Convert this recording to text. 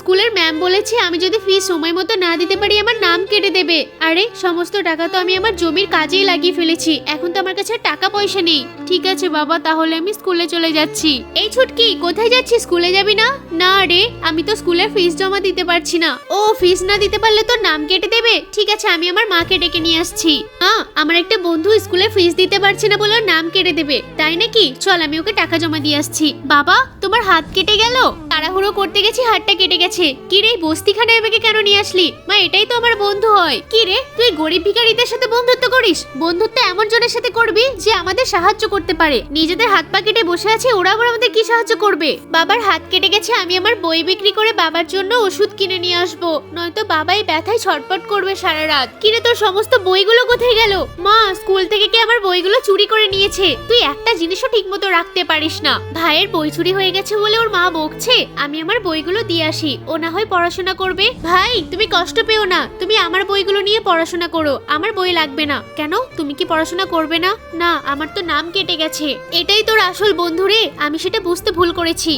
স্কুলের ম্যাম বলেছে আমি যদি ফি সময় মতো না দিতে পারি আমার নাম কেটে দেবে। আরে সমস্ত টাকা তো আমি আমার জমির কাজেই লাগিয়ে ফেলেছি, এখন তো আমার কাছে টাকা পয়সা নেই। ঠিক আছে বাবা, তাহলে আমি স্কুলে চলে যাচ্ছি। এই ছুটকি, কোথায় যাচ্ছিস? স্কুলে যাবি না? না রে, আমি তো স্কুলের ফিস জমা দিতে পারছি না। ও, ফিস না দিতে পারলে তো নাম কেটে দেবে? ঠিক আছে, আমি আমার মাকে ডেকে নিয়ে আসছি। আমার একটা বন্ধু স্কুলে ফিস দিতে পারছে না বলে ওর নাম কেটে দেবে, তাই নাকি? চল আমি ওকে টাকা জমা দিয়ে আসছি। বাবা, তোমার হাত কেটে গেল? তাড়াহুড়ো করতে গেছি, হাতটা কেটে গেছে। কি রে, বস্তিখানে এবাকে কেন নিয়ে আসলি? মা, এটাই তো আমার বন্ধু হয়। কি রে, তুই গরিব ভিখারিদের সাথে বন্ধুত্ব করিস? বন্ধুত্ব এমন জনের সাথে করবি যে আমাদের সাহায্য করতে পারে। নিজেদের হাত পা কেটে বসে আছে, ওরা আবার আমাদের কি সাহায্য করবে? বাবার হাত কেটে গেছে, আমি আমার বই বিক্রি করে বাবার জন্য ওষুধ কিনে নিয়ে আসবো, নয়তো বাবাই ব্যথায় ছটপট করবে সারা রাত। কিরে, তোর সমস্ত বইগুলো কোথায় গেল? মা, স্কুল থেকে কি আমার বইগুলো চুরি করে নিয়েছে? তুই একটা জিনিসও ঠিক মতো রাখতে পারিস না। ভাইয়ের বই চুরি হয়ে গেছে বলে ওর মা বকছে। আমি আমার বইগুলো দিয়ে আসি, ও না হয় পড়াশোনা করবে। ভাই, তুমি কষ্ট পেও না, তুমি আমার বইগুলো নিয়ে পড়াশোনা করো, আমার বই লাগবে না। কেন, তুমি কি পড়াশোনা করবে না? না, আমার তো নাম কেটে গেছে। এটাই তোর আসল বন্ধু রে, আমি সেটা বুঝতে ভুল করেছি।